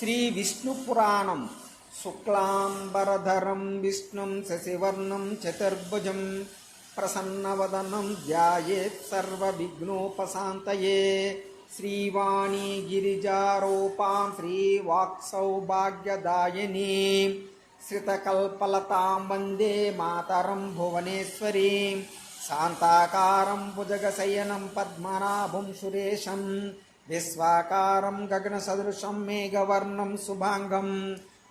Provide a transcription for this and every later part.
శ్రీ విష్ణు పురాణం శుక్లాంబరధరం విష్ణుం శశివర్ణం చతుర్భుజం ప్రసన్నవదనం ధ్యాయేత్ సర్వవిఘ్నోపశాంతయే. శ్రీవాణీ గిరిజారూపాం శ్రీవాక్సౌభాగ్యదాయినీం శ్రితకల్పలతాం వందే మాతరం భువనేశ్వరీం. శాంతాకారం భుజగశయనం పద్మనాభం సురేశం విశ్వాకారం గగనసదృశం మేఘవర్ణం శుభాంగం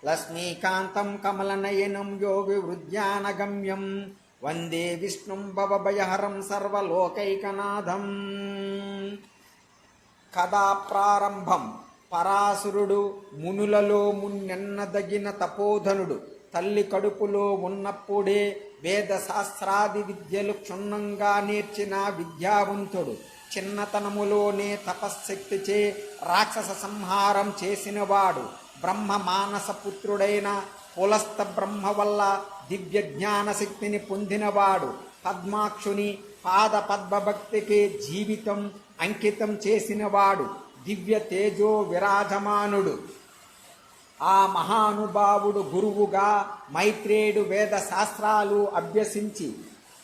లక్ష్మీకాంతం కమలనయనం యోగి వృద్ధ్యానగమ్యం వందే విష్ణుం భవభయహరం సర్వలోకైకనాథం. కథా ప్రారంభం. పరాశరుడు మునులలో మున్నెన్నదగిన తపోధనుడు. తల్లి కడుపులో ఉన్నప్పుడే వేద శాస్త్రాది విద్యలు క్షుణ్ణంగా నేర్చిన విద్యావంతుడు. చిన్నతనములోనే తపశ్శక్తిచే రాక్షస సంహారం చేసినవాడు. బ్రహ్మ మానస పుత్రుడైన పులస్త బ్రహ్మ వల్ల దివ్య జ్ఞాన శక్తిని పొందినవాడు. పద్మాక్షుని పాద పద్మభక్తికి జీవితం అంకితం చేసినవాడు. దివ్య తేజో విరాజమానుడు. ఆ మహానుభావుడు గురువుగా మైత్రేయుడు వేద శాస్త్రాలు అభ్యసించి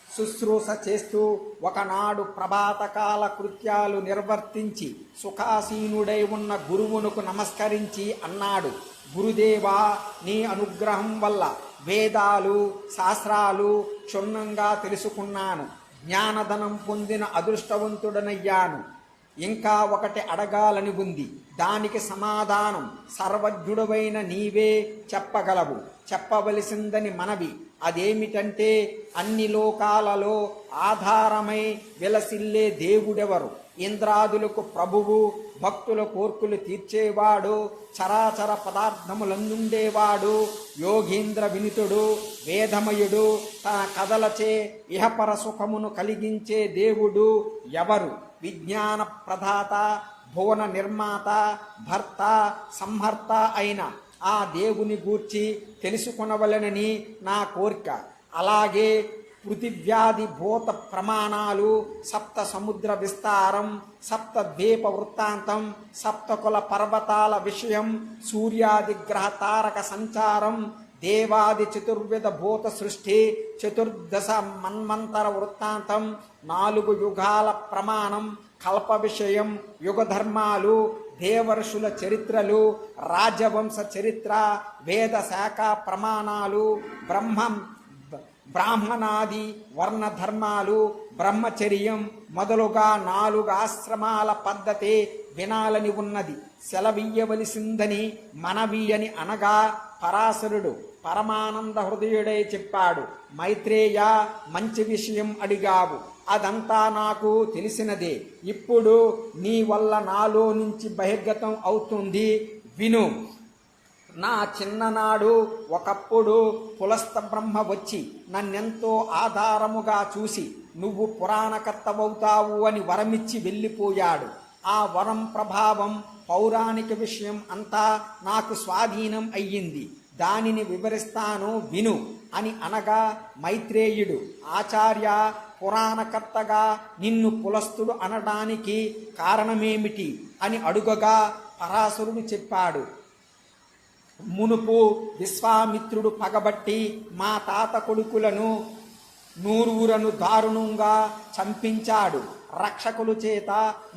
శుశ్రూష చేస్తూ ఒకనాడు ప్రభాతకాల కృత్యాలు నిర్వర్తించి సుఖాసీనుడై ఉన్న గురువునకు నమస్కరించి అన్నాడు, గురుదేవా, నీ అనుగ్రహం వల్ల వేదాలు శాస్త్రాలు క్షుణ్ణంగా తెలుసుకున్నాను. జ్ఞానధనం పొందిన అదృష్టవంతుడనయ్యాను. ఇంకా ఒకటి అడగాలని ఉంది. దానికి సమాధానం సర్వజ్ఞుడవైన నీవే చెప్పగలవు. చెప్పవలసిందని మనవి. అదేమిటంటే, అన్ని లోకాలలో ఆధారమై విలసిల్లే దేవుడెవరు? ఇంద్రాదులకు ప్రభువు, భక్తుల కోర్కులు తీర్చేవాడు, చరాచర పదార్థములందుండేవాడు, యోగీంద్ర వినితుడు, వేదమయుడు, తన కథలచే ఇహపర సుఖమును కలిగించే దేవుడు ఎవరు? విజ్ఞాన ప్రదాత, భువన నిర్మాత, భర్త, సంహర్త అయిన ఆ దేవుని గూర్చి తెలుసుకొనవలెనని నా కోరిక. అలాగే పృథివ్యాధి భూత ప్రమాణాలు, సప్త సముద్ర విస్తారం, సప్త ద్వీప వృత్తాంతం, సప్తకుల పర్వతాల విషయం, సూర్యాది గ్రహ తారక సంచారం, దేవాది చతుర్విధ భూత సృష్టి, చతుర్దశ మన్వంతర వృత్తాంతం, 4 యుగాల ప్రమాణం, కల్ప విషయం, యుగధర్మాలు, దేవర్షుల చరిత్రలు, రాజవంశ చరిత్ర, వేద శాఖ ప్రమాణాలు, బ్రాహ్మణాది వర్ణధర్మాలు, బ్రహ్మచర్యం మొదలుగా 4 ఆశ్రమాల పద్ధతి వినాలని ఉన్నది. సెలవీయవలసిందని మనవి అని అనగా పరాశరుడు పరమానంద హృదయుడై చెప్పాడు, మైత్రేయ, మంచి విషయం అడిగావు. అదంతా నాకు తెలిసినదే. ఇప్పుడు నీ వల్ల నాలో నుంచి బహిర్గతం అవుతుంది. విను. నా చిన్ననాడు ఒకప్పుడు పులస్త బ్రహ్మ వచ్చి నన్నెంతో ఆధారముగా చూసి నువ్వు పురాణకర్తవవుతావు అని వరమిచ్చి వెళ్ళిపోయాడు. ఆ వరం ప్రభావం పౌరాణిక విషయం అంతా నాకు స్వాధీనం అయ్యింది. దానిని వివరిస్తాను, విను అని అనగా మైత్రేయుడు, ఆచార్య, పురాణకర్తగా నిన్ను పులస్తుడు అనడానికి కారణమేమిటి అని అడుగగా పరాశరుడు చెప్పాడు, మునుపు విశ్వామిత్రుడు పగబట్టి మా తాత కొడుకులను 100 దారుణంగా చంపించాడు. రక్షకుల చేత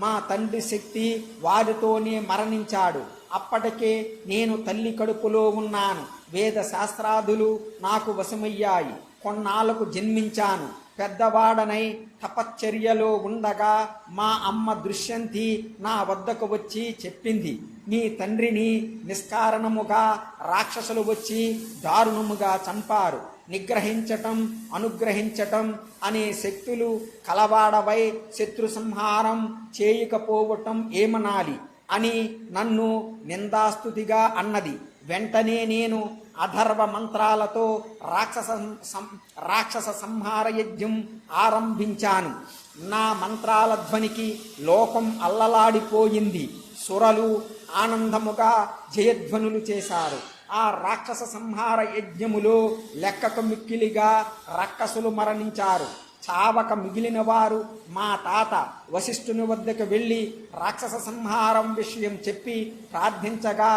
మా తండ్రి శక్తి వారితోనే మరణించాడు. అప్పటికే నేను తల్లి కడుపులో ఉన్నాను. వేద శాస్త్రాదులు నాకు వశమయ్యాయి. కొన్నాళ్లకు జన్మించాను. పెద్దవాడనై తపశ్చర్యలో ఉండగా మా అమ్మ దృశ్యంతి నా వద్దకు వచ్చి చెప్పింది, నీ తండ్రిని నిష్కారణముగా రాక్షసులు వచ్చి దారుణముగా చంపారు. నిగ్రహించటం, అనుగ్రహించటం అనే శక్తులు కలవాడవై శత్రు సంహారం చేయకపోవటం ఏమనాలి అని నన్ను నిందాస్తుతిగా అన్నది. వెంటనే నేను అధర్వ మంత్రాలతో రాక్షస సంహార యజ్ఞం ఆరంభించాను. నా మంత్రాల ధ్వనికి లోకం అల్లలాడిపోయింది. సురలు ఆనందముగా జయధ్వనులు చేశారు. ఆ రాక్షస సంహార యజ్ఞములో లెక్కకు మిక్కిలిగా రక్కసులు మరణించారు. చావక మిగిలిన వారు మా తాత వశిష్ఠుని వద్దకు వెళ్ళి రాక్షస సంహారం విషయం చెప్పి ప్రార్థించగా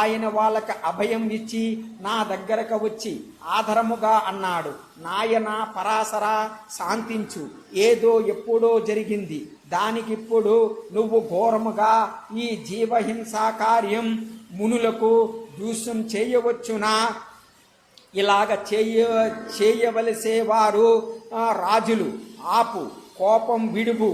ఆయన వాళ్ళకి అభయం ఇచ్చి నా దగ్గరకు వచ్చి ఆదరముగా అన్నాడు, నాయన పరాశర శాంతించు, ఏదో ఎప్పుడో జరిగింది, దానికిప్పుడు నువ్వు ఘోరముగా ఈ జీవహింసా కార్యం మునులకు దూషం చేయవచ్చునా? ఇలాగ చేయవలసేవారు రాజులు, ఆపు, కోపం విడువు,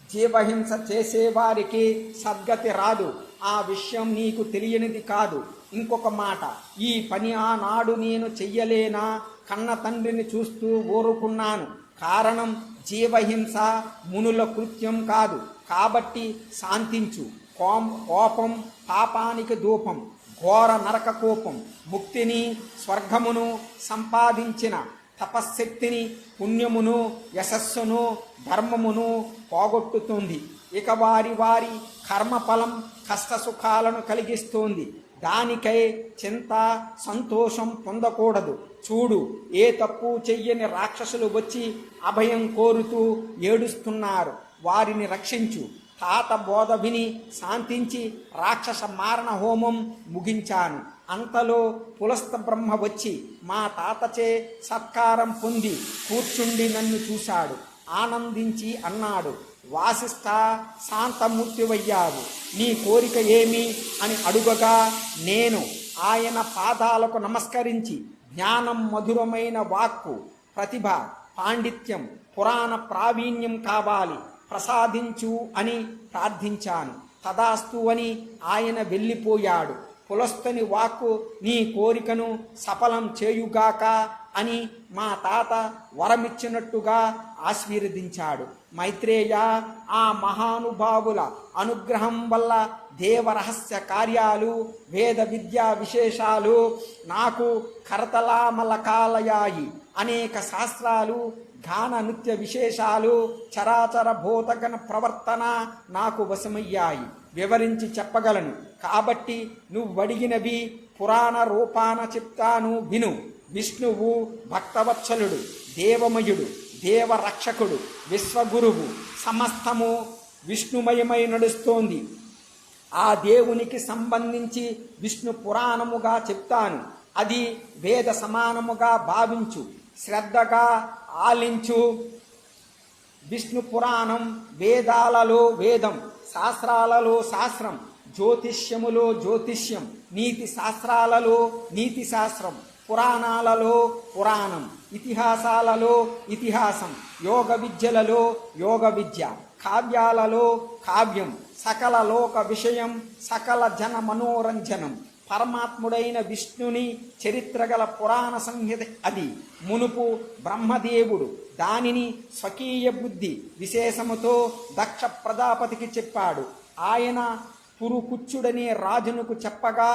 జీవహింస చేసేవారికి సద్గతి రాదు, ఆ విషయం నీకు తెలియనిది కాదు. ఇంకొక మాట, ఈ పని ఆనాడు నేను చెయ్యలేనా? కన్న తండ్రిని చూస్తూ ఊరుకున్నాను. కారణం జీవహింస మునుల కృత్యం కాదు, కాబట్టి శాంతించు. కోపం పాపానికి ధూపం, ఘోర నరక కోపం ముక్తిని స్వర్గమును సంపాదించిన తపశ్శక్తిని పుణ్యమును యశస్సును ధర్మమును పోగొట్టుతుంది. ఇక వారి వారి కర్మఫలం కష్టసుఖాలను కలిగిస్తుంది. దానికై చింత సంతోషం పొందకూడదు. చూడు, ఏ తప్పు చెయ్యని రాక్షసులు వచ్చి అభయం కోరుతూ ఏడుస్తున్నారు, వారిని రక్షించు. తాత బోధ విని శాంతించి రాక్షస మారణ హోమం ముగించాను. అంతలో పులస్త బ్రహ్మ వచ్చి మా తాతచే సత్కారం పొంది కూర్చుండి నన్ను చూశాడు. ఆనందించి అన్నాడు, వాసిష్ఠ, శాంతమూర్తివయ్యావు, నీ కోరిక ఏమి అని అడుగగా నేను ఆయన పాదాలకు నమస్కరించి జ్ఞానం, మధురమైన వాక్కు, ప్రతిభ, పాండిత్యం, పురాణ ప్రావీణ్యం కావాలి, ప్రసాదించు అని ప్రార్థించాను. తదాస్తు అని ఆయన వెళ్ళిపోయాడు. పులస్తుని వాక్కు నీ కోరికను సఫలం చేయుగాక అని మా తాత వరమిచ్చినట్టుగా ఆశీర్వదించాడు. మైత్రేయ, ఆ మహానుభావుల అనుగ్రహం వల్ల దేవరహస్య కార్యాలు, వేద విద్యా విశేషాలు నాకు కరతలామలకాలయాయి. అనేక శాస్త్రాలు, గాన నృత్య విశేషాలు, చరాచర భూతగణ ప్రవర్తన నాకు వశమయ్యాయి. వివరించి చెప్పగలను. కాబట్టి నువ్వడిగినవి పురాణ రూపాన చెప్తాను విను. విష్ణువు భక్తవత్సలుడు, దేవమయుడు, దేవరక్షకుడు, విశ్వగురువు. సమస్తము విష్ణుమయమై నడుస్తోంది. ఆ దేవునికి సంబంధించి విష్ణు పురాణముగా చెప్తాను. అది వేద సమానముగా భావించు, శ్రద్ధగా ఆలించు. విష్ణు పురాణం వేదాలలో వేదం, శాస్త్రాలలో శాస్త్రం, జ్యోతిష్యములో జ్యోతిష్యం, నీతి శాస్త్రాలలో నీతి శాస్త్రం, పురాణాలలో పురాణం, ఇతిహాసాలలో ఇతిహాసం, యోగ విద్యలలో యోగ విద్య, కావ్యాలలో కావ్యం, సకల లోక విషయం, సకల జన మనోరంజనం. పరమాత్ముడైన విష్ణుని చరిత్రగల పురాణ సంహిత అది. మునుపు బ్రహ్మదేవుడు దానిని స్వకీయ బుద్ధి విశేషముతో దక్ష ప్రజాపతికి చెప్పాడు. ఆయన పురుకుచ్చుడనే రాజునకు చెప్పగా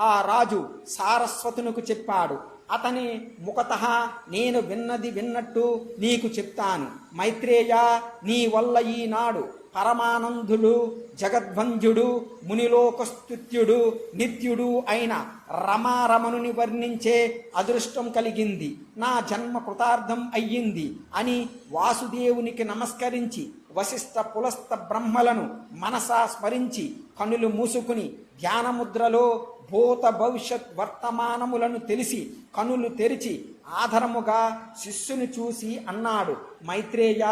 ఆ రాజు సారస్వతునకు చెప్పాడు. అతని ముఖతః నేను విన్నది విన్నట్టు నీకు చెప్తాను. మైత్రేయ, నీ వల్ల ఈనాడు పరమానందుడు, జగద్వంద్యుడు, మునిలోకస్తుత్యుడు, నిత్యుడు అయిన రమారమణుని వర్ణించే అదృష్టం కలిగింది. నా జన్మ కృతార్థం అయ్యింది అని వాసుదేవునికి నమస్కరించి వశిష్ఠ పులస్త బ్రహ్మలను మనసా స్మరించి కనులు మూసుకుని ధ్యానముద్రలో భూత భవిష్యత్ వర్తమానములను తెలిసి కనులు తెరిచి ఆధారముగా శిష్యుని చూసి అన్నాడు, మైత్రేయ,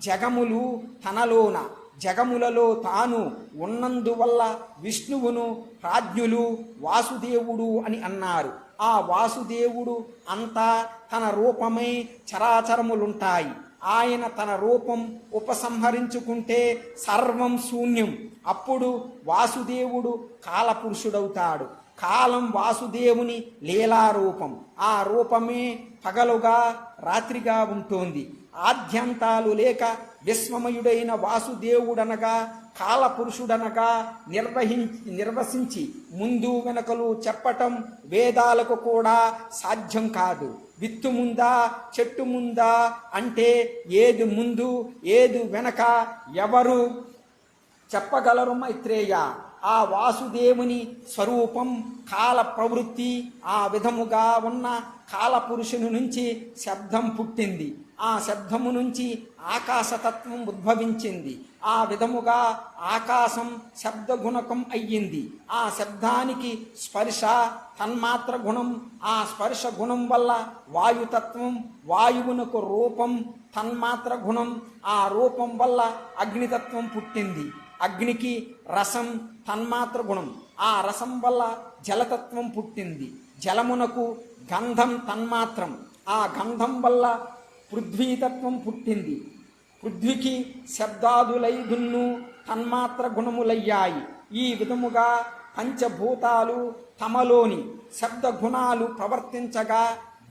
జగములు తనలోన, జగములలో తాను ఉన్నందువల్ల విష్ణువును ప్రాజ్ఞులు వాసుదేవుడు అని అన్నారు. ఆ వాసుదేవుడు అంతా తన రూపమై చరాచరములుంటాయి. ఆయన తన రూపం ఉపసంహరించుకుంటే సర్వం శూన్యం. అప్పుడు వాసుదేవుడు కాలపురుషుడవుతాడు. కాలం వాసుదేవుని లీలారూపం. ఆ రూపమే పగలుగా రాత్రిగా ఉంటోంది. ఆద్యంతాలు లేక విశ్వమయుడైన వాసుదేవుడనగా కాలపురుషుడనగా నిర్వసించి ముందు వెనకలు చెప్పటం వేదాలకు కూడా సాధ్యం కాదు. విత్తు ముందా చెట్టు ముందా అంటే ఏది ముందు ఏది వెనక ఎవరు చెప్పగలరు మైత్రేయ? ఆ వాసుదేవుని స్వరూపం కాల ప్రవృత్తి. ఆ విధముగా ఉన్న కాలపురుషుని నుంచి శబ్దం పుట్టింది. ఆ శబ్దము నుంచి ఆకాశతత్వం ఉద్భవించింది. ఆ విధముగా ఆకాశం శబ్దగుణకం అయ్యింది. ఆ శబ్దానికి స్పర్శ తన్మాత్ర గుణం. ఆ స్పర్శ గుణం వల్ల వాయుతత్వం, వాయువునకు రూపం తన్మాత్ర గుణం. ఆ రూపం వల్ల అగ్నితత్వం పుట్టింది. అగ్నికి రసం తన్మాత్ర గుణం. ఆ రసం వల్ల జలతత్వం పుట్టింది. జలమునకు గంధం తన్మాత్రం. ఆ గంధం వల్ల పృథ్వీతత్వం పుట్టింది. పృథ్వీకి శబ్దాదులైదున్ను తన్మాత్ర గుణములయ్యాయి. ఈ విధముగా పంచభూతాలు తమలోని శబ్ద గుణాలు ప్రవర్తించగా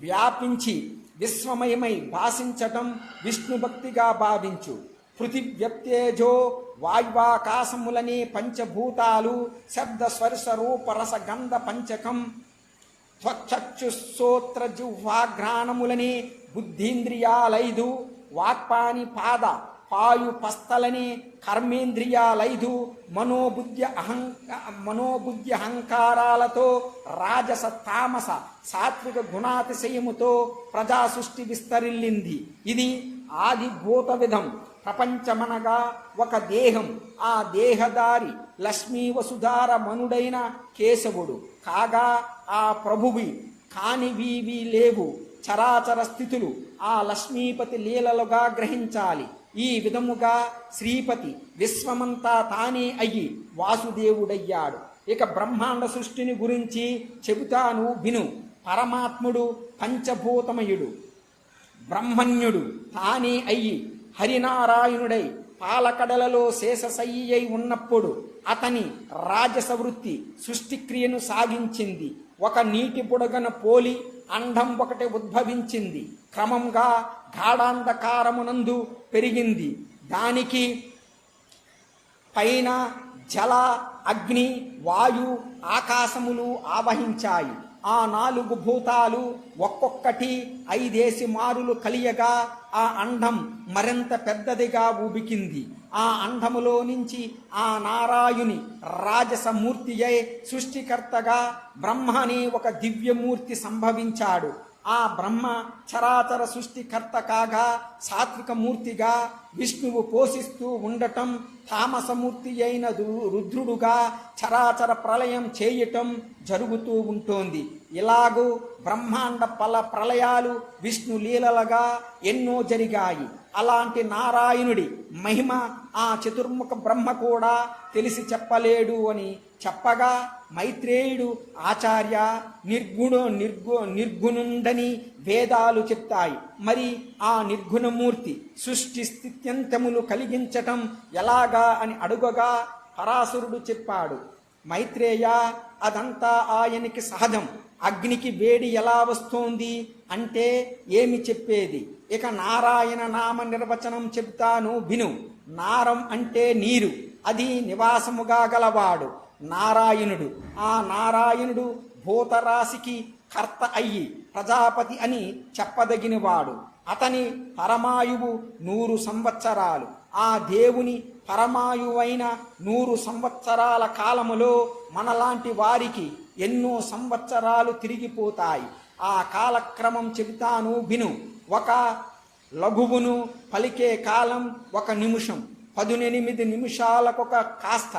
వ్యాపించి విశ్వమయమై భాషించటం విష్ణుభక్తిగా భావించు. పృథివ్యప్తేజో వాయువాకాశములనే పంచభూతాలు శబ్ద స్పర్శ రూప రస గంధ పంచకం. త్వచక్షుశ్రోత్ర జిహ్వాఘ్రాణములనే బుద్ధీంద్రియాలైదు. వాక్పాని పాద పాయు పస్తలనే కర్మేంద్రియాలైదు. మనోబుద్ధి అహంకారాలతో రాజస తామస సాత్విక గుణాతిశయముతో ప్రజా సృష్టి విస్తరిల్లింది. ఇది ఆది భూత విధం. ప్రపంచమనగా ఒక దేహం. ఆ దేహదారి లక్ష్మీ వసుధార మనుడైన కేశవుడు కాగా ఆ ప్రభువి కానివీవి లేవు చరాచర స్థితులు ఆ లక్ష్మీపతి లీలలుగా గ్రహించాలి. ఈ విధముగా శ్రీపతి విశ్వమంతా తానే అయ్యి వాసుదేవుడయ్యాడు. ఇక బ్రహ్మాండ సృష్టిని గురించి చెబుతాను విను. పరమాత్ముడు పంచభూతమయుడు బ్రహ్మణ్యుడు తానే అయ్యి హరినారాయణుడై పాలకడలలో శేషశయ్యై ఉన్నప్పుడు అతని రాజస వృత్తి సృష్టిక్రియను సాగించింది. ఒక నీటి బుడగన పోలి అండం ఒకటి ఉద్భవించింది. క్రమంగా గాఢాంధకారమునందు పెరిగింది. దానికి పైన జల, అగ్ని, వాయు, ఆకాశములు ఆవహించాయి. ఆ 4 భూతాలు ఒక్కొక్కటి 5 మారులు కలియగా ఆ అండం మరింత పెద్దదిగా ఊబికింది. ఆ అండములో నుంచి ఆ నారాయుని రాజసమూర్తియై సృష్టికర్తగా బ్రహ్మ అనే ఒక దివ్యమూర్తి సంభవించాడు. ఆ బ్రహ్మ చరాచర సృష్టికర్త కాగా సాత్విక మూర్తిగా విష్ణువు పోషిస్తూ ఉండటం, తామసమూర్తి అయిన రుద్రుడుగా చరాచర ప్రళయం చేయటం జరుగుతూ ఉంటోంది. ఇలాగూ బ్రహ్మాండ ప్రళయాలు విష్ణు లీలలుగా ఎన్నో జరిగాయి. అలాంటి నారాయణుడి మహిమ ఆ చతుర్ముఖ బ్రహ్మ కూడా తెలిసి చెప్పలేడు అని చెప్పగా మైత్రేయుడు ఆచార్య నిర్గుణుండని వేదాలు చెప్తాయి. మరి ఆ నిర్గుణమూర్తి సృష్టి స్థిత్యంతములు కలిగించటం ఎలాగా అని అడుగగా పరాశరుడు చెప్పాడు, మైత్రేయ అదంతా ఆయనకి సహజం. అగ్నికి వేడి ఎలా వస్తోంది అంటే ఏమి చెప్పేది. ఇక నారాయణ నామ నిర్వచనం చెప్తాను విను. నారం అంటే నీరు, అది నివాసముగా గలవాడు నారాయణుడు. ఆ నారాయణుడు భూతరాశికి కర్త అయ్యి ప్రజాపతి అని చెప్పదగినవాడు. అతని పరమాయువు 100 సంవత్సరాలు. ఆ దేవుని పరమాయువైన 100 సంవత్సరాల కాలములో మనలాంటి వారికి ఎన్నో సంవత్సరాలు తిరిగిపోతాయి. ఆ కాలక్రమం చెబుతాను విను. ఒక లఘువును పలికే కాలం 1 నిమిషం, 18 నిమిషాలకొక కాస్త,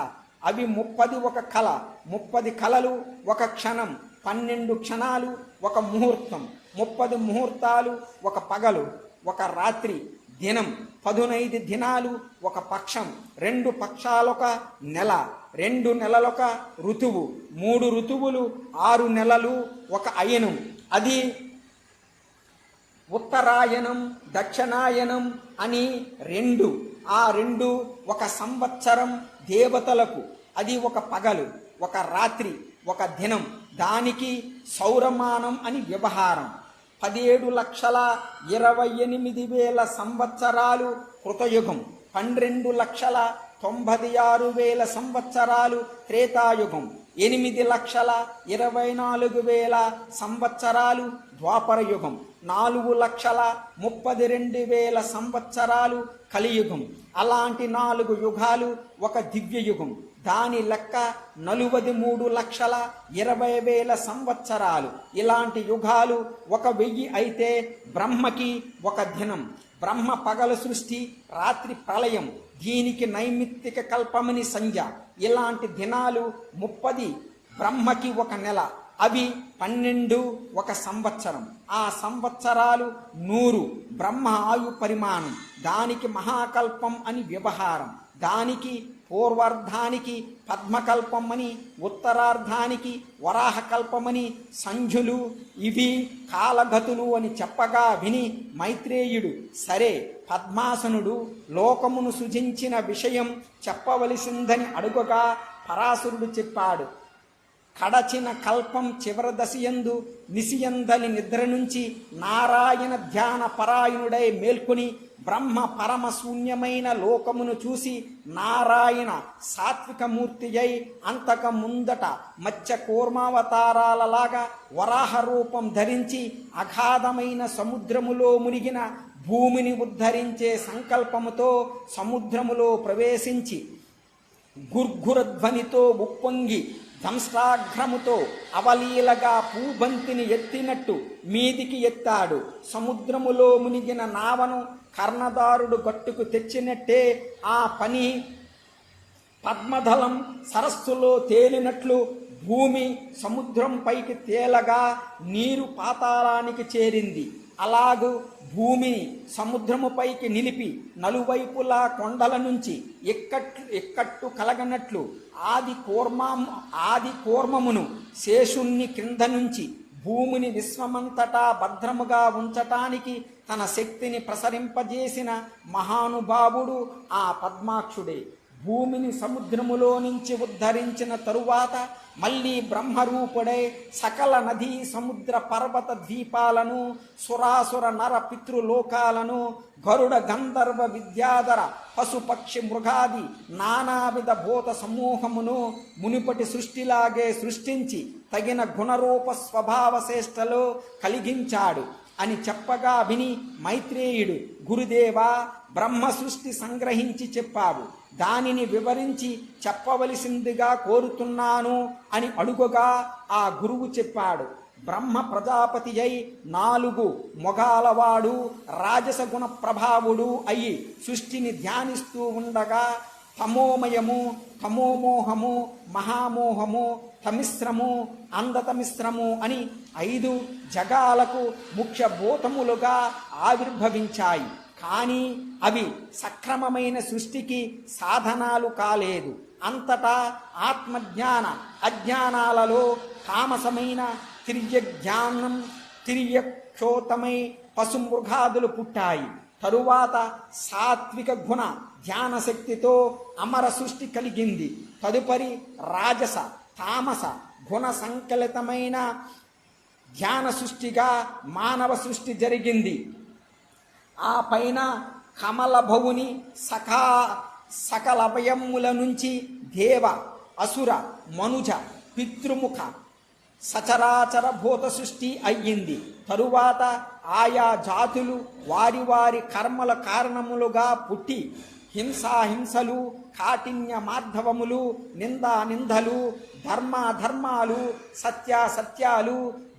అవి 30 ఒక కళ, 30 కళలు 1 క్షణం, 12 క్షణాలు 1 ముహూర్తం, 30 ముహూర్తాలు 1 పగలు, 1 రాత్రి, దినం, 15 దినాలు 1 పక్షం, 2 పక్షాలొక నెల, 2 నెలలొక ఋతువు, 3 ఋతువులు 6 నెలలు 1 అయనం. అది ఉత్తరాయణం దక్షిణాయనం అని 2. ఆ 2 1 సంవత్సరం దేవతలకు. అది 1 పగలు, 1 రాత్రి, 1 దినం. దానికి సౌరమానం అని వ్యవహారం. 17,28,000 సంవత్సరాలు కృతయుగం, 12,96,000 సంవత్సరాలు త్రేతాయుగం, 8,24,000 సంవత్సరాలు ద్వాపరయుగం, 4,32,000 సంవత్సరాలు కలియుగం. అలాంటి 4 యుగాలు ఒక దివ్యయుగం. దాని లెక్క 43,20,000 సంవత్సరాలు. ఇలాంటి యుగాలు 1000 అయితే బ్రహ్మకి ఒక దినం. బ్రహ్మ పగలు సృష్టి, రాత్రి ప్రళయం. దీనికి నైమిత్తిక కల్పమని సంజ్ఞ. ఇలాంటి దినాలు 30, బ్రహ్మకి ఒక నెల. అవి 12 ఒక సంవత్సరం. ఆ సంవత్సరాలు 100. బ్రహ్మ ఆయు పరిమాణం. దానికి మహాకల్పం అని వ్యవహారం. దానికి పూర్వార్ధానికి పద్మకల్పం అని, ఉత్తరార్ధానికి వరాహకల్పమని సంధ్యులు. ఇవి కాలగతులు అని చెప్పగా విని మైత్రేయుడు, సరే పద్మాసనుడు లోకమును సృజించిన విషయం చెప్పవలసిందని అడుగగా పరాశరుడు చెప్పాడు. కడచిన కల్పం చివర దశయందు నిశియందలి నిద్ర నుంచి నారాయణ ధ్యాన పరాయణుడై మేల్కొని బ్రహ్మ పరమ శూన్యమైన లోకమును చూసి నారాయణ సాత్వికమూర్తి అయి అంతక ముందట మత్స్య కూర్మావతారాలలాగా వరాహ రూపం ధరించి అగాధమైన సముద్రములో మునిగిన భూమిని ఉద్ధరించే సంకల్పముతో సముద్రములో ప్రవేశించి గుర్గురధ్వనితో ఉప్పొంగి దంష్టాఘ్రముతో అవలీలగా పూబంతిని ఎత్తినట్టు మీదికి ఎత్తాడు. సముద్రములో మునిగిన నావను కర్ణదారుడు గట్టుకు తెచ్చినట్టే ఆ పని పద్మదళం సరస్సులో తేలినట్లు భూమి సముద్రం పైకి తేలగా నీరు పాతాళానికి చేరింది. అలాగూ భూమిని సముద్రము పైకి నిలిపి నలువైపులా కొండల నుంచి ఎక్కట్టు కలగనట్లు ఆది కూర్మమును శేషుణ్ణి క్రింద నుంచి భూమిని విశ్వమంతటా భద్రముగా ఉంచటానికి తన శక్తిని ప్రసరింపజేసిన మహానుభావుడు ఆ పద్మాక్షుడే. భూమిని సముద్రములో నుంచి ఉద్ధరించిన తరువాత మళ్ళీ బ్రహ్మరూపుడై సకల నదీ సముద్ర పర్వత ద్వీపాలను, సురాసుర నర పితృలోకాలను, గరుడ గంధర్వ విద్యాధర పశుపక్షి మృగాది నానావిధ భూత సమూహమును మునుపటి సృష్టిలాగే సృష్టించి తగిన గుణరూప స్వభావశేష్టలో కలిగించాడు అని చెప్పగా విని మైత్రేయుడు, గురుదేవా, బ్రహ్మ సృష్టి సంగ్రహించి చెప్పావు, దానిని వివరించి చెప్పవలసిందిగా కోరుతున్నాను అని అడుగగా ఆ గురువు చెప్పాడు. బ్రహ్మ ప్రజాపతి అయి 4 మొగాలవాడు రాజస గుణ ప్రభావుడు అయి సృష్టిని ధ్యానిస్తూ ఉండగా తమోమయము, తమోమోహము, మహామోహము, తమిశ్రము, అందతమిశ్రము అని 5 జగాలకు ముఖ్య భూతములుగా ఆవిర్భవించాయి. కానీ అవి సక్రమమైన సృష్టికి సాధనాలు కాలేదు. అంతటా ఆత్మజ్ఞాన అజ్ఞానాలలో తామసమైన తిర్యజ్ఞానం తిర్యక్షోతమై పశుమృగాదులు పుట్టాయి. తరువాత సాత్విక గుణ ధ్యాన శక్తితో అమర సృష్టి కలిగింది. తదుపరి రాజస తామస గుణ సంకలితమైన ధ్యాన సృష్టిగా మానవ సృష్టి జరిగింది. ఆ పైన కమల భవుని సకల అవయముల నుంచి దేవ, అసుర, మనుజ, పితృముఖ సచరాచర భూత సృష్టి అయ్యింది. తరువాత ఆయా జాతులు వారి వారి కర్మల కారణములుగా పుట్టి హింసాహింసలు, కాఠిన్య మార్ధవములు, నిందానిందలు, ధర్మాధర్మాలు, సత్యాసత్యాలు,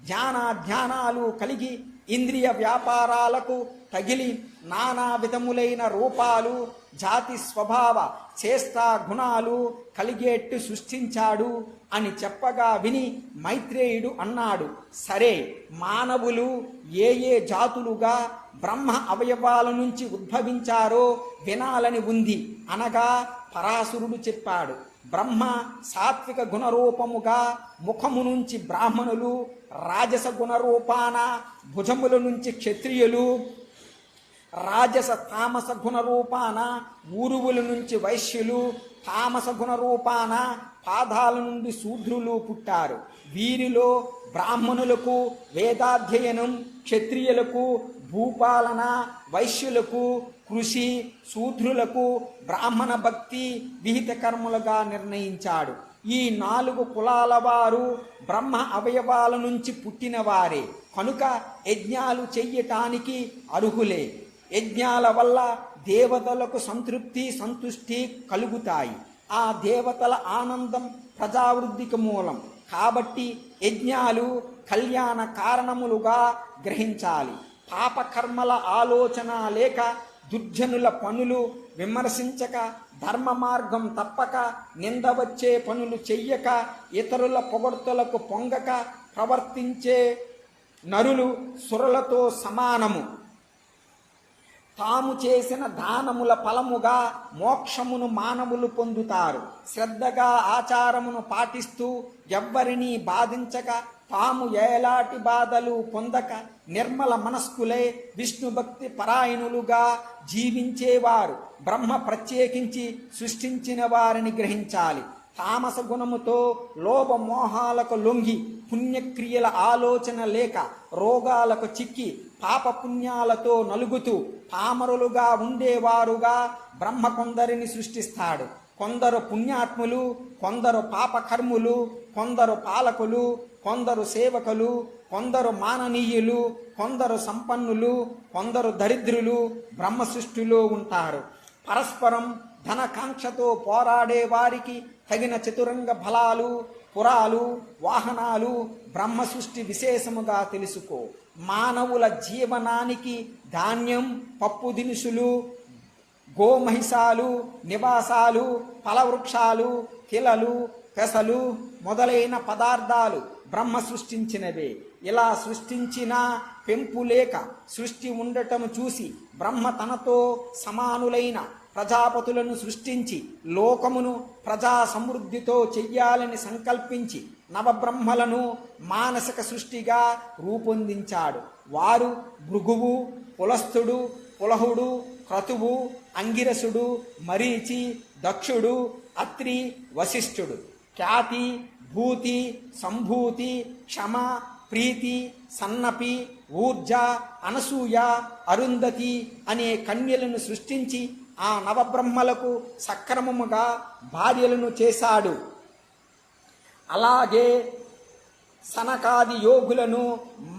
ధ్యానాధ్యానాలు కలిగి ఇంద్రియ వ్యాపారాలకు తగిలి నానా విధములైన రూపాలు, జాతి స్వభావ చేష్టా గుణాలు కలిగేట్టు సృష్టించాడు అని చెప్పగా విని మైత్రేయుడు అన్నాడు, సరే, మానవులు ఏ ఏ జాతులుగా బ్రహ్మ అవయవాల నుంచి ఉద్భవించారో వినాలని ఉంది అనగా పరాశరుడు చెప్పాడు. బ్రహ్మ సాత్విక గుణరూపముగా ముఖము నుంచి బ్రాహ్మణులు, రాజస గుణరూపాన భుజముల నుంచి క్షత్రియులు, రాజస తామస గుణరూపాన ఊరువుల నుంచి వైశ్యులు, తామస గుణరూపాన పాదాల నుండి శూద్రులు పుట్టారు. వీరిలో బ్రాహ్మణులకు వేదాధ్యయనం, క్షత్రియులకు భూపాలన, వైశ్యులకు కృషి, శూద్రులకు బ్రాహ్మణ భక్తి విహిత కర్మలుగా నిర్ణయించాడు. ఈ 4 కులాల వారు బ్రహ్మ అవయవాల నుంచి పుట్టినవారే కనుక యజ్ఞాలు చెయ్యటానికి అర్హులే. యజ్ఞాల వల్ల దేవతలకు సంతృప్తి సంతుష్టి కలుగుతాయి. ఆ దేవతల ఆనందం ప్రజావృద్ధికి మూలం. కాబట్టి యజ్ఞాలు కళ్యాణ కారణములుగా గ్రహించాలి. పాపకర్మల ఆలోచన లేక, దుర్జనుల పనులు విమర్శించక, ధర్మ మార్గం తప్పక, నింద వచ్చే పనులు చెయ్యక, ఇతరుల పొగడ్తలకు పొంగక ప్రవర్తించే నరులు సురులతో సమానము. తాము చేసిన దానముల ఫలముగా మోక్షమును మానవులు పొందుతారు. శ్రద్ధగా ఆచారమును పాటిస్తూ ఎవ్వరినీ బాధించక, తాము ఏలాంటి బాధలు పొందక, నిర్మల మనస్కులై విష్ణుభక్తి పరాయణులుగా జీవించేవారు బ్రహ్మ ప్రత్యేకించి సృష్టించిన వారిని గ్రహించాలి. తామస గుణముతో లోభమోహాలకు లొంగి, పుణ్యక్రియల ఆలోచన లేక, రోగాలకు చిక్కి, పాపపుణ్యాలతో నలుగుతూ పామరులుగా ఉండేవారుగా బ్రహ్మ కొందరిని సృష్టిస్తాడు. కొందరు పుణ్యాత్ములు, కొందరు పాపకర్ములు, కొందరు పాలకులు, కొందరు సేవకులు, కొందరు మాననీయులు, కొందరు సంపన్నులు, కొందరు దరిద్రులు బ్రహ్మ సృష్టిలో ఉంటారు. పరస్పరం ధనకాంక్షతో పోరాడే వారికి తగిన చతురంగ బలాలు, పురాలు, వాహనాలు బ్రహ్మ సృష్టి విశేషముగా తెలుసుకో. మానవుల జీవనానికి ధాన్యం, పప్పు దినుసులు, గోమహిషాలు, నివాసాలు, ఫలవృక్షాలు, కిలలు, పెసలు మొదలైన పదార్థాలు బ్రహ్మ సృష్టించినవే. ఇలా సృష్టించిన పెంపు లేక సృష్టి ఉండటం చూసి బ్రహ్మ తనతో సమానులైన ప్రజాపతులను సృష్టించి లోకమును ప్రజా సమృద్ధితో చెయ్యాలని సంకల్పించి నవబ్రహ్మలను మానసిక సృష్టిగా రూపొందించాడు. వారు భృగువు, పులస్తుడు, పులహుడు, క్రతువు, అంగిరసుడు, మరీచి, దక్షుడు, అత్రి, వశిష్ఠుడు. ఖ్యాతి, భూతి, సంభూతి, క్షమ, ప్రీతి, సన్నపి, ఊర్జ, అనసూయ, అరుంధతి అనే కన్యలను సృష్టించి ఆ నవబ్రహ్మలకు సక్రమముగా భార్యలను చేశాడు. అలాగే సనకాది యోగులను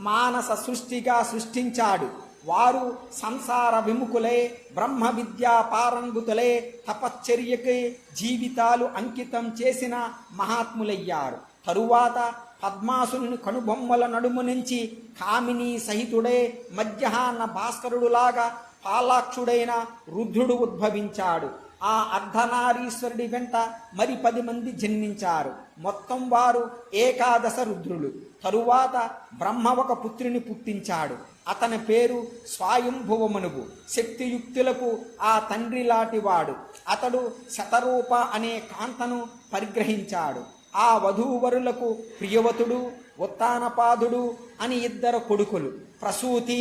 మానస సృష్టిగా సృష్టించాడు. వారు సంసార విముఖులై బ్రహ్మ విద్యా పారంగుతులై తపశ్చర్యకి జీవితాలు అంకితం చేసిన మహాత్ములయ్యారు. తరువాత పద్మాసుని కనుబొమ్మల నడుము నుంచి కామిని సహితుడై మధ్యాహ్న భాస్కరుడులాగా పాలాక్షుడైన రుద్రుడు ఉద్భవించాడు. ఆ అర్ధనారీశ్వరుడి వెంట మరి 10 మంది జన్మించారు. మొత్తం వారు ఏకాదశ రుద్రులు. తరువాత బ్రహ్మ ఒక పుత్రుని పుట్టించాడు. అతని పేరు స్వయంభువమనువు. శక్తియుక్తులకు ఆ తండ్రి లాంటివాడు. అతడు శతరూప అనే కాంతను పరిగ్రహించాడు. ఆ వధూవరులకు ప్రియవతుడు, ఉత్తానపాదుడు అని 2 కొడుకులు, ప్రసూతి,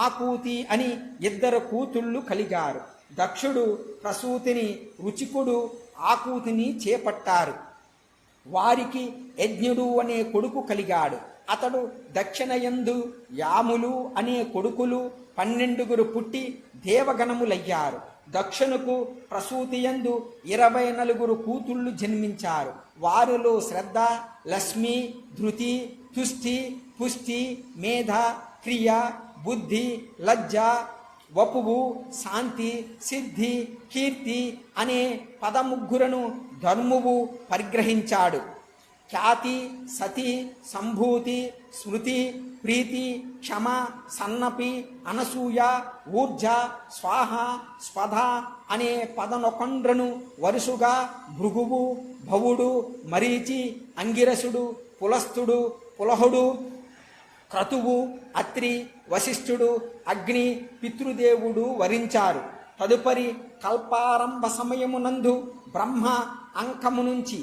ఆకూతి అని 2 కూతుళ్ళు కలిగారు. దక్షుడు ప్రసూతిని, రుచికుడు ఆకూతిని చేపట్టారు. వారికి యజ్ఞుడు అనే కొడుకు కలిగాడు. అతడు దక్షిణయందు యాములు అనే కొడుకులు 12 పుట్టి దేవగణములయ్యారు. దక్షునకు ప్రసూతియందు 24 కూతుళ్ళు జన్మించారు. వారిలో శ్రద్ధ, లక్ష్మి, ధృతి, తుష్టి, పుష్టి, మేధ, క్రియ, బుద్ధి, లజ్జ, వపువు, శాంతి, సిద్ధి, కీర్తి అనే 13 ధర్మువు పరిగ్రహించాడు. ఖ్యాతి, సతి, సంభూతి, స్మృతి, ప్రీతి, క్షమ, సన్నపి, అనసూయ, ఊర్జ, స్వాహ, స్పధ అనే 11 వరుసగా భృగువు, భవుడు, మరీచి, అంగిరసుడు, పులస్తుడు, పులహుడు, క్రతువు, అత్రి, వశిష్ఠుడు, అగ్ని, పితృదేవుడు వరించారు. తదుపరి కల్పారంభ సమయమునందు బ్రహ్మ అంకము నుంచి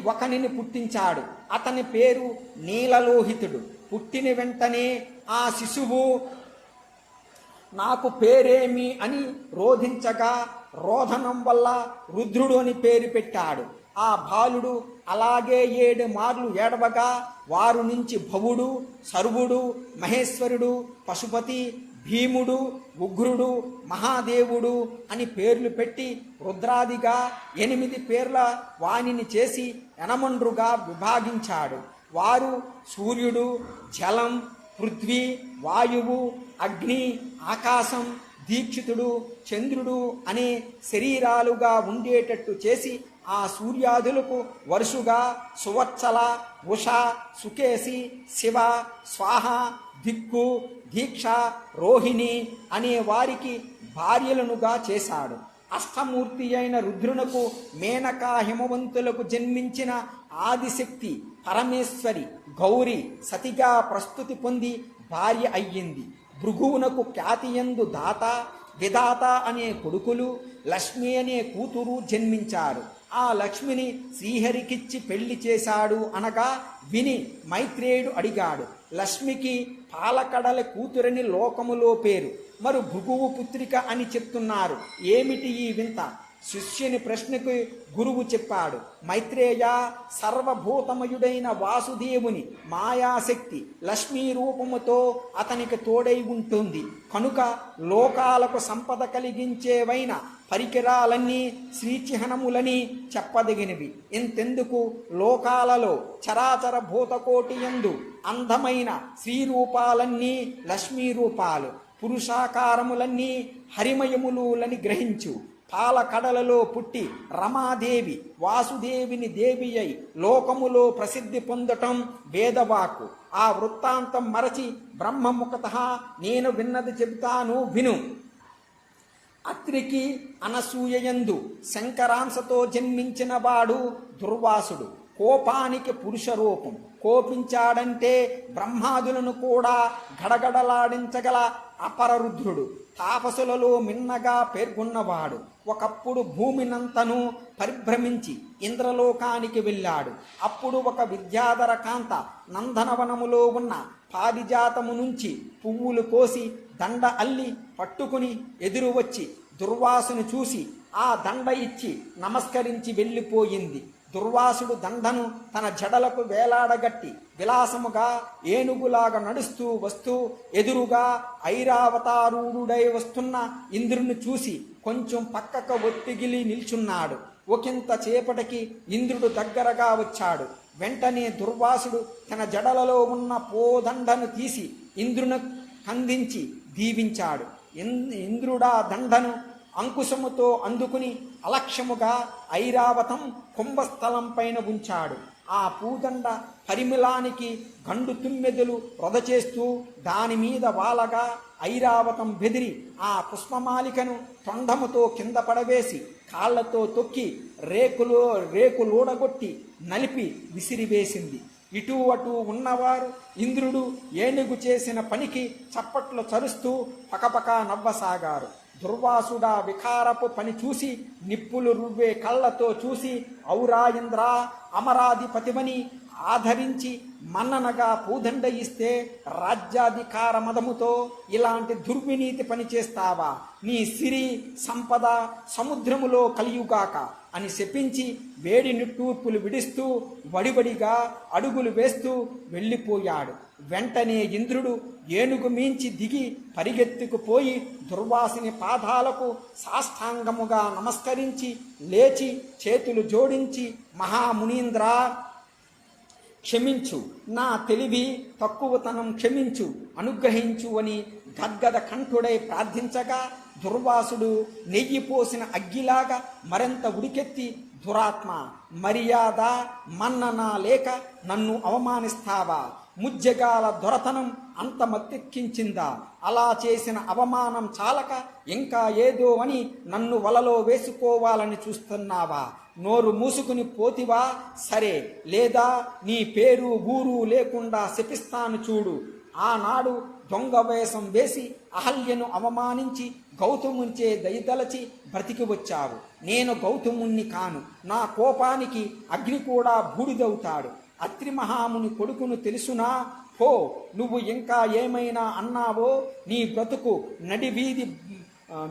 ఒకనిని పుట్టించాడు. అతని పేరు నీలలోహితుడు. పుట్టిన వెంటనే ఆ శిశువు నాకు పేరేమి అని రోధించగా రోధనం వల్ల రుద్రుడు అని పేరు పెట్టాడు. ఆ బాలుడు అలాగే 7 మార్లు ఏడవగా వారు నుంచి భవుడు, సర్వుడు, మహేశ్వరుడు, పశుపతి, భీముడు, ఉగ్రుడు, మహాదేవుడు అని పేర్లు పెట్టి రుద్రాదిగా 8 పేర్ల వాణిని చేసి యనమండ్రుగా విభాగించాడు. వారు సూర్యుడు, జలం, పృథ్వీ, వాయువు, అగ్ని, ఆకాశం, దీక్షితుడు, చంద్రుడు అనే శరీరాలుగా ఉండేటట్టు చేసి ఆ సూర్యాదులకు వరుసగా సువత్సల, ఉష, సుకేసి, శివ, స్వాహ, దిక్కు, దీక్ష, రోహిణి అనే వారికి భార్యలనుగా చేశాడు. అష్టమూర్తి అయిన రుద్రునకు, మేనకా హిమవంతులకు జన్మించిన ఆదిశక్తి పరమేశ్వరి గౌరి సతిగా ప్రస్తుతి పొంది భార్య అయ్యింది. భృగువునకు ఖ్యాతియందు దాత, విధాత అనే కొడుకులు, లక్ష్మి అనే కూతురు జన్మించారు. ఆ లక్ష్మిని శ్రీహరికిచ్చి పెళ్లి చేశాడు అనగా విని మైత్రేయుడు అడిగాడు. లక్ష్మికి పాలకడల కూతురని లోకములో పేరు, మరి భృగువు పుత్రిక అని చెప్తున్నారు, ఏమిటి ఈ వింత? శిష్యుని ప్రశ్నకు గురువు చెప్పాడు, మైత్రేయ, సర్వభూతమయుడైన వాసుదేవుని మాయాశక్తి లక్ష్మీ రూపముతో అతనికి తోడై ఉంటుంది కనుక లోకాలకు సంపద కలిగించేవైన పరికరాలన్నీ శ్రీచిహ్నములని చెప్పదగినవి. ఇంతెందుకు, లోకాలలో చరాచర భూతకోటి యందు అందమైన శ్రీరూపాలన్నీ లక్ష్మీ రూపాలు, పురుషాకారములన్నీ హరిమయములని గ్రహించు. పాలకడలలో పుట్టి రమాదేవి వాసుదేవిని దేవి అయి లోకములో ప్రసిద్ధి పొందటం వేదవాకు. ఆ వృత్తాంతం మరచి బ్రహ్మముఖత నేను విన్నది చెబుతాను విను. అత్రికి అనసూయయందు శంకరాంశతో జన్మించిన వాడు దుర్వాసుడు. కోపానికి పురుష రూపం. కోపించాడంటే బ్రహ్మాదులను కూడా గడగడలాడించగల అపరరుద్రుడు. తాపసులలో మిన్నగా పేర్కొన్నవాడు. ఒకప్పుడు భూమినంతను పరిభ్రమించి ఇంద్రలోకానికి వెళ్ళాడు. అప్పుడు ఒక విద్యాధర కాంత నందనవనములో ఉన్న పారిజాతము నుంచి పువ్వులు కోసి దండ అల్లి పట్టుకుని ఎదురు వచ్చి దుర్వాసును చూసి ఆ దండ ఇచ్చి నమస్కరించి వెళ్ళిపోయింది. దుర్వాసుడు దండను తన జడలకు వేలాడగట్టి విలాసముగా ఏనుగులాగా నడుస్తూ వస్తూ ఎదురుగా ఐరావతారూఢుడై వస్తున్న ఇంద్రుని చూసి కొంచెం పక్కకు ఒత్తిగిలి నిల్చున్నాడు. ఒకంత చేపటికి ఇంద్రుడు దగ్గరగా వచ్చాడు. వెంటనే దుర్వాసుడు తన జడలలో ఉన్న పోదండను తీసి ఇంద్రుని కందించి దీవించాడు. ఇంద్రుడా దండను అంకుశముతో అందుకుని అలక్ష్యముగా ఐరావతం కుంభస్థలం పైన ఉంచాడు. ఆ పూదండ పరిమళానికి గండు తుమ్మెదలు రొదచేస్తూ దాని మీద వాలగా ఐరావతం బెదిరి ఆ పుష్పమాలికను తొండముతో కింద పడవేసి కాళ్లతో తొక్కి రేకులూడగొట్టి నలిపి విసిరివేసింది. ఇటు అటు ఉన్నవారు ఇంద్రుడు ఏనుగు చేసిన పనికి చప్పట్లు చరుస్తూ పకపక నవ్వసాగారు. దుర్వాసుడా వికారపు పని చూసి నిప్పులు రువ్వే కళ్ళతో చూసి ఔరా ఇంద్ర, అమరాధిపతివని ఆదరించి మన్ననగా పూదండ ఇస్తే రాజ్యాధికార మదముతో ఇలాంటి దుర్వినీతి పని చేస్తావా? నీ సిరి సంపద సముద్రములో కలియుగాక అని శపించి వేడి నిట్టూర్పులు విడిస్తూ వడివడిగా అడుగులు వేస్తూ వెళ్ళిపోయాడు. వెంటనే ఇంద్రుడు ఏనుగు మించి దిగి పరిగెత్తుకుపోయి దుర్వాసుని పాదాలకు సాష్టాంగముగా నమస్కరించి లేచి చేతులు జోడించి, మహామునీంద్ర క్షమించు, నా తెలివి తక్కువతనం క్షమించు, అనుగ్రహించు అని గద్గద కంఠుడై ప్రార్థించగా దుర్వాసుడు నెయ్యి పోసిన అగ్గిలాగా మరింత ఉడికెత్తి, దురాత్మ, మర్యాద మన్నన లేక నన్ను అవమానిస్తావా? ముజ్జగాల దొరతనం అంత మత్తెక్కించిందా? అలా చేసిన అవమానం చాలక ఇంకా ఏదో అని నన్ను వలలో వేసుకోవాలని చూస్తున్నావా? నోరు మూసుకుని పోతివా? సరే, లేదా నీ పేరు ఊరు లేకుండా శపిస్తాను చూడు. ఆనాడు దొంగ వేషం వేసి అహల్యను అవమానించి గౌతమునిచే దయదలచి బ్రతికి వచ్చావు. నేను గౌతముణ్ణి కాను. నా కోపానికి అగ్ని కూడా బూడిదవుతాడు. అత్రి మహాముని కొడుకును తెలుసునా? పో, నువ్వు ఇంకా ఏమైనా అన్నావో నీ బ్రతుకు నడివీధి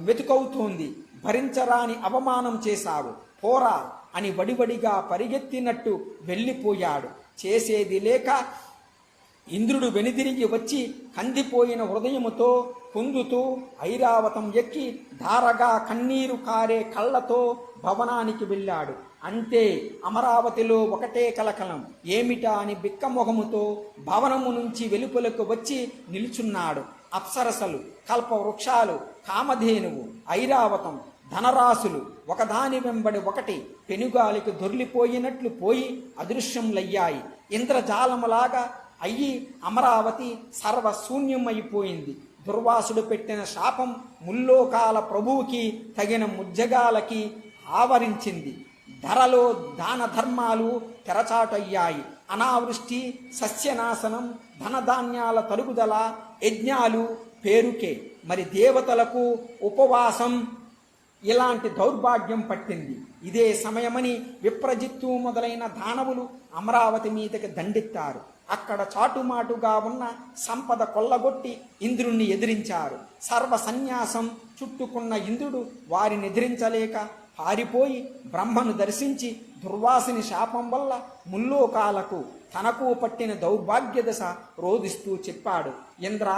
మెతుకవుతోంది. భరించరాని అవమానం చేశావు, పోరా అని వడివడిగా పరిగెత్తినట్టు వెళ్ళిపోయాడు. చేసేది లేక ఇంద్రుడు వెనుదిరిగి వచ్చి కందిపోయిన హృదయముతో పొందుతూ ఐరావతం ఎక్కి ధారగా కన్నీరు కారే కళ్ళతో భవనానికి వెళ్ళాడు. అంతే, అమరావతిలో ఒకటే కలకలం. ఏమిటా అని బిక్కమొహముతో భవనము నుంచి వెలుపలకు వచ్చి నిలుచున్నాడు. అప్సరసలు, కల్పవృక్షాలు, కామధేనువు, ఐరావతం, ధనరాశులు ఒకదాని వెంబడి ఒకటి పెనుగాలికి దొర్లిపోయినట్లు పోయి అదృశ్యంలయ్యాయి. ఇంద్రజాలములాగా అయ్యి అమరావతి సర్వశూన్యమైపోయింది. దుర్వాసుడు పెట్టిన శాపం ముల్లోకాల ప్రభువుకి తగిన ముజ్జగాలకి ఆవరించింది. ధరలో దాన ధర్మాలు తెరచాటయ్యాయి. అనావృష్టి, సస్యనాశనం, ధనధాన్యాల తరుగుదల, యజ్ఞాలు పేరుకే. మరి దేవతలకు ఉపవాసం, ఇలాంటి దౌర్భాగ్యం పట్టింది. ఇదే సమయమని విప్రజిత్తు మొదలైన దానవులు అమరావతి మీదకి దండెత్తారు. అక్కడ చాటుమాటుగా ఉన్న సంపద కొల్లగొట్టి ఇంద్రుణ్ణి ఎదిరించారు. సర్వ సన్యాసం చుట్టుకున్న ఇంద్రుడు వారిని ఎదిరించలేక పారిపోయి బ్రహ్మను దర్శించి దుర్వాసుని శాపం వల్ల ముల్లోకాలకు తనకు పట్టిన దౌర్భాగ్య దశ రోధిస్తూ చెప్పాడు, ఇంద్ర,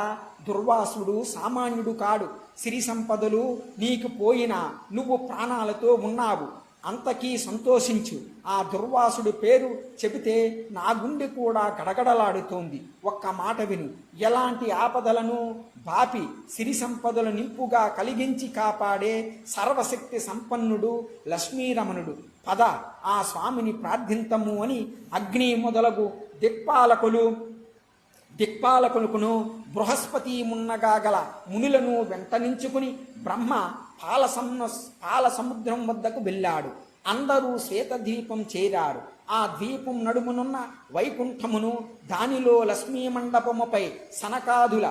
దుర్వాసుడు సామాన్యుడు కాడు. సిరి సంపదలు నీకు పోయినా నువ్వు ప్రాణాలతో ఉన్నావు, అంతకీ సంతోషించు. ఆ దుర్వాసుడి పేరు చెబితే నా గుండె కూడా గడగడలాడుతోంది. ఒక్క మాట విను. ఎలాంటి ఆపదలను బాపి సిరి సంపదలు నింపుగా కలిగించి కాపాడే సర్వశక్తి సంపన్నుడు లక్ష్మీరమణుడు. పద, ఆ స్వామిని ప్రార్థింతము అని అగ్ని మొదలగు దిక్పాలకులను బృహస్పతి మున్నగా గల మునులను వెంటనించుకుని బ్రహ్మ పాల సముద్రం వద్దకు వెళ్ళాడు. అందరూ శ్వేతద్వీపం చేరారు. ఆ ద్వీపం నడుమునున్న వైకుంఠమును, దానిలో లక్ష్మీ మండపముపై సనకాదుల